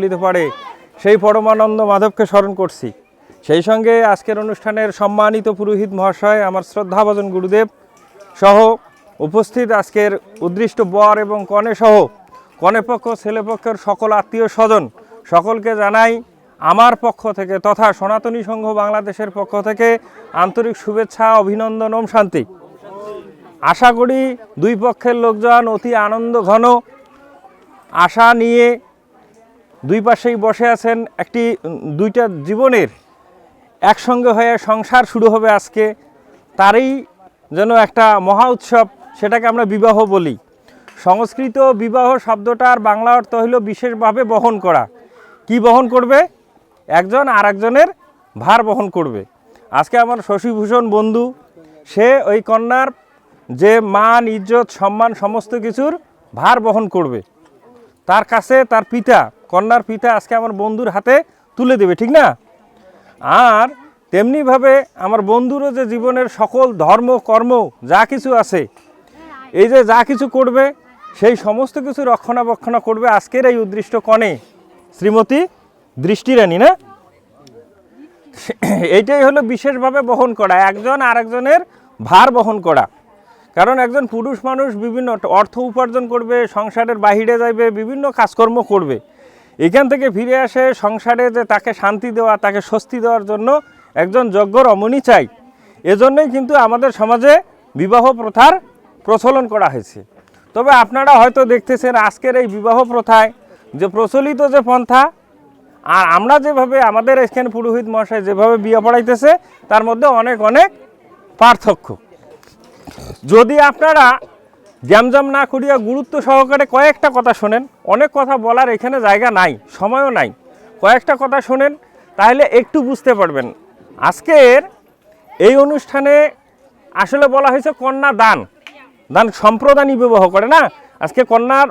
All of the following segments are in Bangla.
নিতে পারে সেই পরমানন্দ মাধবকে স্মরণ করছি। সেই সঙ্গে আজকের অনুষ্ঠানের সম্মানিত পুরোহিত মহাশয়, আমার শ্রদ্ধাভাজন গুরুদেব সহ উপস্থিত আজকের উদ্দিষ্ট বর এবং কনে সহ কনেপক্ষ ছেলেপক্ষের সকল আত্মীয় স্বজন সকলকে জানাই আমার পক্ষ থেকে তথা সনাতনী সংঘ বাংলাদেশের পক্ষ থেকে আন্তরিক শুভেচ্ছা, অভিনন্দন, ওম শান্তি। আশা করি দুই পক্ষের লোকজন অতি আনন্দ ঘন আশা নিয়ে দুই পাশেই বসে আছেন। দুইটা জীবনের একসঙ্গে হয়ে সংসার শুরু হবে আজকে, তারই যেন একটা মহা উৎসব, সেটাকে আমরা বিবাহ বলি। সংস্কৃত বিবাহ শব্দটার বাংলা অর্থ হইল বিশেষভাবে বহন করা। কি বহন করবে? একজন আর একজনের ভার বহন করবে। আজকে আমার শশীভূষণ বন্ধু, সে ওই কন্যার যে মান, ইজ্জত, সম্মান সমস্ত কিছুর ভার বহন করবে। তার কাছে তার পিতা, কন্যার পিতা আজকে আমার বন্ধুর হাতে তুলে দেবে, ঠিক না? আর তেমনিভাবে আমার বন্ধুরও যে জীবনের সকল ধর্ম কর্ম যা কিছু আছে, এই যে যা কিছু করবে সেই সমস্ত কিছু রক্ষণাবেক্ষণা করবে আজকের এই উদ্দিষ্ট কনে শ্রীমতী দৃষ্টিরানী, না? এইটাই হলো বিশেষভাবে বহন করা, একজন আরেকজনের ভার বহন করা। কারণ একজন পুরুষ মানুষ বিভিন্ন অর্থ উপার্জন করবে, সংসারের বাহিরে যাইবে, বিভিন্ন কাজকর্ম করবে, এখান থেকে ফিরে আসে সংসারে যে তাকে শান্তি দেওয়া, তাকে স্বস্তি দেওয়ার জন্য একজন যোগ্য রমণী চাই। এজন্যই কিন্তু আমাদের সমাজে বিবাহ প্রথার প্রচলন করা হয়েছে। তবে আপনারা হয়তো দেখতেছেন আজকের এই বিবাহ প্রথায় যে প্রচলিত যে পন্থা আর আমরা যেভাবে আমাদের এখানে পুরোহিত মহাশয় যেভাবে বিয়ে পড়াইতেছে তার মধ্যে অনেক অনেক পার্থক্য। যদি আপনারা জ্যামজাম না করিয়া গুরুত্ব সহকারে কয়েকটা কথা শোনেন, অনেক কথা বলার এখানে জায়গা নাই, সময়ও নাই, কয়েকটা কথা শোনেন তাহলে একটু বুঝতে পারবেন। আজকের এই অনুষ্ঠানে আসলে বলা হয়েছে কন্যা দান, সম্প্রদানই বিবাহ করে না। আজকে কন্যার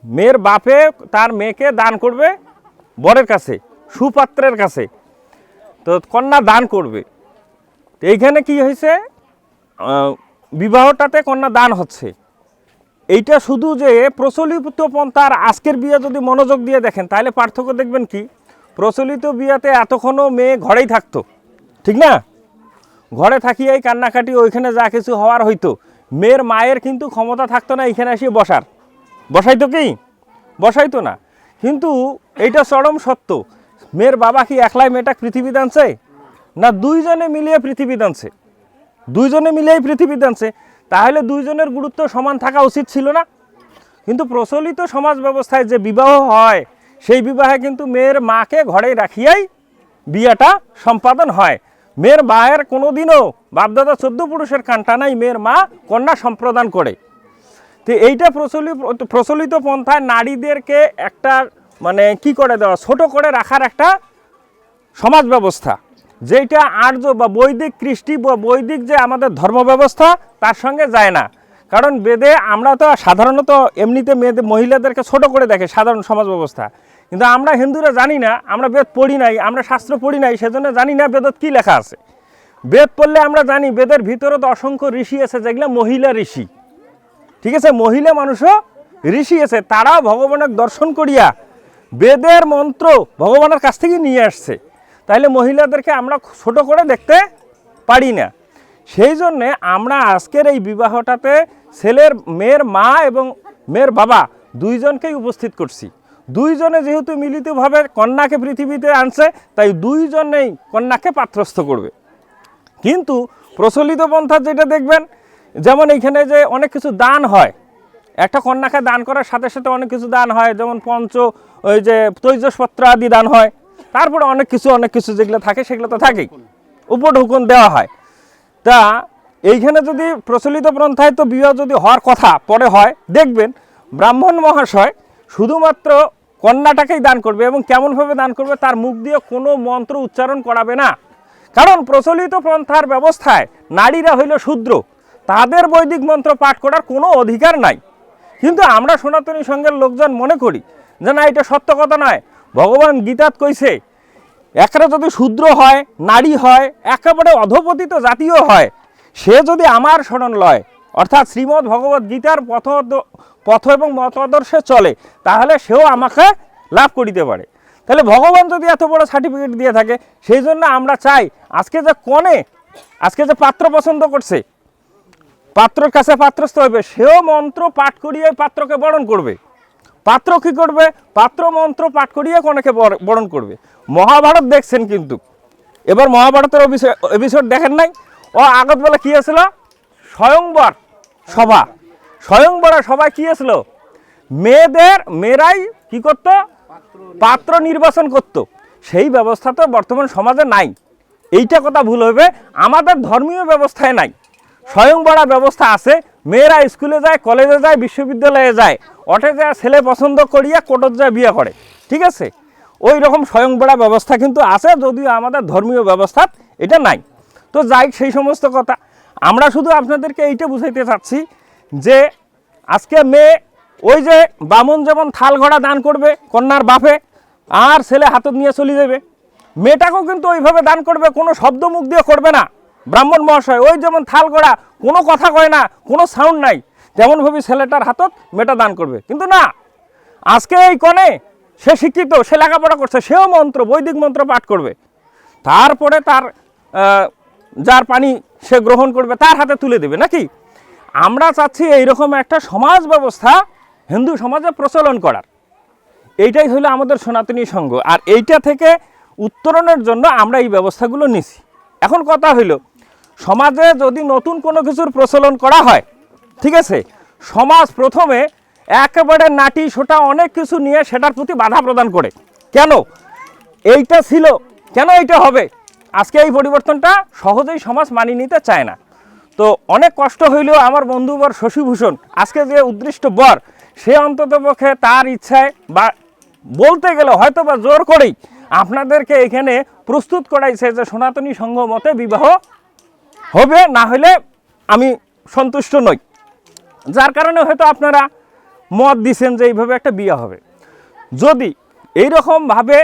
মেয়ের বাপে তার মেয়েকে দান করবে বরের কাছে, সুপাত্রের কাছে, তো কন্যা দান করবে। তো এইখানে কি হয়েছে, বিবাহটাতে কন্যা দান হচ্ছে। এইটা শুধু যে প্রচলিত পন্থার আজকের বিয়ে যদি মনোযোগ দিয়ে দেখেন তাহলে পার্থক্য দেখবেন কি, প্রচলিত বিয়েতে এতক্ষণও মেয়ে ঘরেই থাকতো, ঠিক না? ঘরে থাকিয়াই কান্নাকাটি, ওইখানে যা কিছু হওয়ার হইতো, মেয়ের মায়ের কিন্তু ক্ষমতা থাকতো না এখানে এসে বসাইতো কি? বসাইতো না। কিন্তু এইটা চরম সত্য, মেয়ের বাবা কি একলাই মেয়েটা পৃথিবী দানছে? না, দুইজনে মিলিয়ে পৃথিবী দানছে, দুইজনে মিলিয়েই পৃথিবী দানছে। তাহলে দুইজনের গুরুত্ব সমান থাকা উচিত ছিল না? কিন্তু প্রচলিত সমাজ ব্যবস্থায় যে বিবাহ হয় সেই বিবাহে কিন্তু মেয়ের মাকে ঘরে রাখিয়াই বিয়েটা সম্পাদন হয়। মেয়ের মায়ের কোনোদিনও বাপদাদা 14 পুরুষের কান্টা নাই, মেয়ের মা কন্যা সম্প্রদান করে। তো এইটা প্রচলিত পন্থায় নারীদেরকে একটা মানে কি করে দেওয়া, ছোট করে রাখার একটা সমাজ ব্যবস্থা, যেটা আর্য বা বৈদিক কৃষ্টি বা বৈদিক যে আমাদের ধর্ম ব্যবস্থা তার সঙ্গে যায় না। কারণ বেদে আমরা তো সাধারণত এমনিতে মহিলাদেরকে ছোট করে দেখে সাধারণ সমাজ ব্যবস্থা, কিন্তু আমরা হিন্দুরা জানি না, আমরা বেদ পড়ি নাই, আমরা শাস্ত্র পড়ি নাই, সেজন্য জানি না বেদত কী লেখা আছে। বেদ পড়লে আমরা জানি বেদের ভিতরে তো অসংখ্য ঋষি আছে যেগুলো মহিলা ঋষি, ঠিক আছে? মহিলা মানুষও ঋষি আছে, তারাও ভগবানের দর্শন করিয়া বেদের মন্ত্র ভগবানের কাছ থেকে নিয়ে আসছে। তাহলে মহিলাদেরকে আমরা ছোট করে দেখতে পারি না। সেই জন্যে আমরা আজকের এই বিবাহটাতে মেয়ের মা এবং মেয়ের বাবা দুইজনকেই উপস্থিত করছি। দুইজনে যেহেতু মিলিতভাবে কন্যাকে পৃথিবীতে আনছে, তাই দুইজনেই কন্যাকে পাত্রস্থ করবে। কিন্তু প্রচলিত পন্থা যেটা দেখবেন, যেমন এইখানে যে অনেক কিছু দান হয়, একটা কন্যাকে দান করার সাথে সাথে অনেক কিছু দান হয়, যেমন ওই যে তৈজসপত্র আদি দান হয়, তারপরে অনেক কিছু যেগুলো থাকে সেগুলো তো থাকেই, উপঢৌকন দেওয়া হয়। তা এইখানে যদি প্রচলিত পন্থায় তো বিবাহ যদি হওয়ার কথা পরে হয়, দেখবেন ব্রাহ্মণ মহাশয় শুধুমাত্র কন্যাটাকেই দান করবে এবং কেমনভাবে দান করবে তার মুখ দিয়ে কোনো মন্ত্র উচ্চারণ করাবে না। কারণ প্রচলিত পন্থার ব্যবস্থায় নারীরা হইল শূদ্র, তাদের বৈদিক মন্ত্র পাঠ করার কোনো অধিকার নাই। কিন্তু আমরা সনাতনী সংঘের লোকজন মনে করি যে না, এটা সত্য কথা নয়। ভগবান গীতাত কইছে, একটা যদি শূদ্র হয়, নারী হয়, একেবারে অধপতিত জাতীয় হয়, সে যদি আমার শরণ লয়, অর্থাৎ শ্রীমদ্ ভগবত গীতার পথ এবং মত আদর্শে চলে, তাহলে সেও আমাকে লাভ করিতে পারে। তাহলে ভগবান যদি এত বড় সার্টিফিকেট দিয়ে থাকে, সেই জন্য আমরা চাই আজকে যে কনে, আজকে যে পাত্র পছন্দ করছে, পাত্রর কাছে পাত্রস্থ হবে, সেও মন্ত্র পাঠ করিয়ে পাত্রকে বরণ করবে। পাত্র কি করবে? পাত্র মন্ত্র পাঠ করিয়ে কনেকে বরণ করবে। মহাভারত দেখছেন কিন্তু, এবার মহাভারতের এপিসোড দেখেন নাই? ও আগত বেলা কি হয়েছিল? স্বয়ংবর সভা। স্বয়ংবর সভায় কি হয়েছিল? মেয়েরাই কি করত? পাত্র নির্বাচন করত। সেই ব্যবস্থা তো বর্তমান সমাজে নাই। এইটা কথা ভুল হবে, আমাদের ধর্মীয় ব্যবস্থায় নাই। স্বয়ংবরা ব্যবস্থা আছে, মেয়েরা স্কুলে যায়, কলেজে যায়, বিশ্ববিদ্যালয়ে যায়, অটে যায় ছেলে পছন্দ করিয়া কোর্টত যায় বিয়ে করে, ঠিক আছে? ওই রকম স্বয়ংবরা ব্যবস্থা কিন্তু আছে, যদিও আমাদের ধর্মীয় ব্যবস্থা এটা নাই। তো যাই সেই সমস্ত কথা, আমরা শুধু আপনাদেরকে এইটা বুঝাইতে চাচ্ছি যে আজকে মেয়ে ওই যে বামন যেমন থাল ঘোড়া দান করবে কন্যার বাপে, আর ছেলে হাতত নিয়ে চলে যাবে, মেয়েটাকেও কিন্তু ওইভাবে দান করবে, কোনো শব্দ মুখ দিয়ে করবে না। ব্রাহ্মণ মহাশয় ওই যেমন থাল ঘোড়া, কোনো কথা কয় না, কোনো সাউন্ড নাই, তেমনভাবে ছেলেটার হাতত মেয়েটা দান করবে। কিন্তু না, আজকে এই কনে সে শিক্ষিত, সে লেখাপড়া করছে, সেও মন্ত্র, বৈদিক মন্ত্র পাঠ করবে, তারপরে তার যার পানি সে গ্রহণ করবে, তার হাতে তুলে দেবে নাকি? আমরা চাচ্ছি এইরকম একটা সমাজ ব্যবস্থা হিন্দু সমাজে প্রচলন করার। এইটাই হলো আমাদের সনাতনী সংঘ, আর এইটা থেকে উত্তরণের জন্য আমরা এই ব্যবস্থাগুলো নিছি। এখন কথা হইল, সমাজে যদি নতুন কোনো কিছুর প্রচলন করা হয়, ঠিক আছে, সমাজ প্রথমে একেবারে নাটি সোটা অনেক কিছু নিয়ে সেটার প্রতি বাধা প্রদান করে। কেন এইটা ছিল, কেন এইটা হবে? আজকে এই পরিবর্তনটা সহজেই সমাজ মানিয়ে নিতে চায় না। তো অনেক কষ্ট হইলেও আমার বন্ধুবর শশীভূষণ আজকে যে উদ্দৃষ্ট বর, সে অন্ততপক্ষে তার ইচ্ছায় বা বলতে গেলে হয়তো বা জোর করেই আপনাদেরকে এখানে প্রস্তুত করাইছে যে সনাতনী সংঘ মতে বিবাহ হবে, না হলে আমি সন্তুষ্ট নই। যার কারণে হয়তো আপনারা মত দিচ্ছেন যে এইভাবে একটা বিয়ে হবে। যদি এইরকমভাবে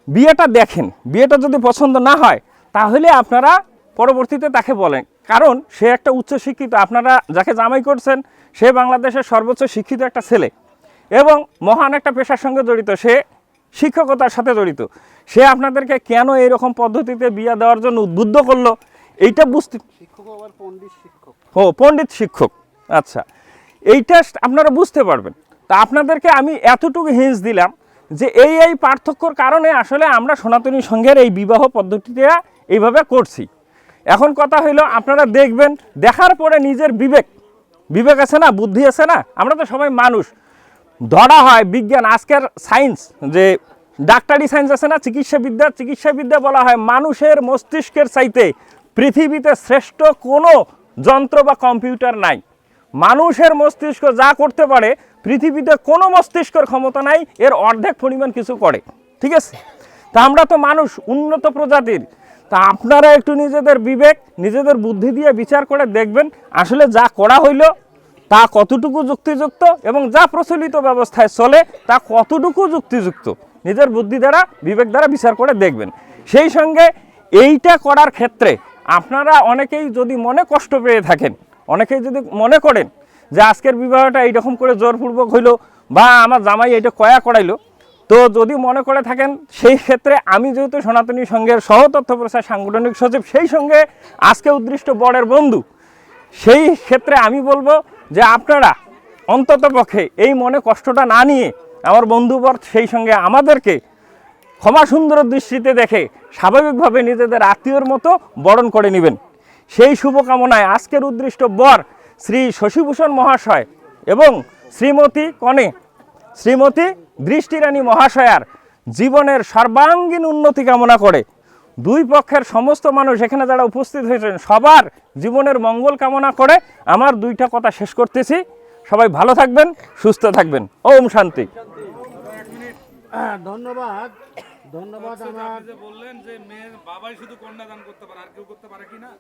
বিয়েটা দেখেন, বিয়েটা যদি পছন্দ না হয়, তাহলে আপনারা পরবর্তীতে তাকে বলেন, কারণ সে একটা উচ্চশিক্ষিত, আপনারা যাকে জামাই করছেন সে বাংলাদেশের সর্বোচ্চ শিক্ষিত একটা ছেলে এবং মহান একটা পেশার সঙ্গে জড়িত, সে শিক্ষকতার সাথে জড়িত। সে আপনাদেরকে কেন এইরকম পদ্ধতিতে বিয়ে দেওয়ার জন্য উদ্বুদ্ধ করলো, এইটা বুঝতে, পণ্ডিত শিক্ষক, আচ্ছা, এইটা আপনারা বুঝতে পারবেন। তা আপনাদেরকে আমি এতটুকু হিন্স দিলাম যে এই পার্থক্যর কারণে আসলে আমরা সনাতনী সংঘের এই বিবাহ পদ্ধতিটা এইভাবে করছি। এখন কথা হইলো, আপনারা দেখবেন, দেখার পরে নিজের বিবেক আছে না, বুদ্ধি আছে না, আমরা তো সবাই মানুষ, ধরা হয় বিজ্ঞান, আজকের সায়েন্স, যে ডাক্তারি সায়েন্স আছে না, চিকিৎসাবিদ্যা বলা হয় মানুষের মস্তিষ্কের চাইতে পৃথিবীতে শ্রেষ্ঠ কোনো যন্ত্র বা কম্পিউটার নাই। মানুষের মস্তিষ্ক যা করতে পারে পৃথিবীতে কোনো মস্তিষ্কের ক্ষমতা নাই এর অর্ধেক পরিমাণ কিছু করে, ঠিক আছে? তা আমরা তো মানুষ, উন্নত প্রজাতির। তা আপনারা একটু নিজেদের বিবেক, নিজেদের বুদ্ধি দিয়ে বিচার করে দেখবেন আসলে যা করা হইল তা কতটুকু যুক্তিযুক্ত এবং যা প্রচলিত ব্যবস্থায় চলে তা কতটুকু যুক্তিযুক্ত, নিজের বুদ্ধি দ্বারা, বিবেক দ্বারা বিচার করে দেখবেন। সেই সঙ্গে এইটা করার ক্ষেত্রে আপনারা অনেকেই যদি মনে কষ্ট পেয়ে থাকেন, অনেকেই যদি মনে করেন যে আজকের বিবাহটা এইরকম করে জোরপূর্বক হইলো বা আমার জামাই এটা করাইলো, তো যদি মনে করে থাকেন, সেই ক্ষেত্রে আমি যেহেতু সনাতনী সংঘের সহ তথ্য প্রচার সাংগঠনিক সচিব, সেই সঙ্গে আজকে উদ্দৃষ্ট বরের বন্ধু, সেই ক্ষেত্রে আমি বলবো যে আপনারা অন্ততপক্ষে এই মনে কষ্টটা না নিয়ে আমার বন্ধুবর সেই সঙ্গে আমাদেরকে ক্ষমা সুন্দর দৃষ্টিতে দেখে স্বাভাবিকভাবে নিজেদের আত্মীয়র মতো বরণ করে নেবেন। সেই শুভকামনায় আজকের উদ্দৃষ্ট বর শ্রী শশীভূষণ মহাশয় এবং শ্রীমতী দৃষ্টিরানী মহাশয়ার জীবনের সর্বাঙ্গীন উন্নতি কামনা করে দুই পক্ষের সমস্ত মানুষ এখানে যারা উপস্থিত হয়েছেন সবার জীবনের মঙ্গল কামনা করে আমার দুইটা কথা শেষ করতেছি। সবাই ভালো থাকবেন, সুস্থ থাকবেন। ওম শান্তি। ধন্যবাদ। আমার বললেন যে মেয়ের বাবাই শুধু কন্যাদান করতে পারে, আর কেউ করতে পারে কিনা?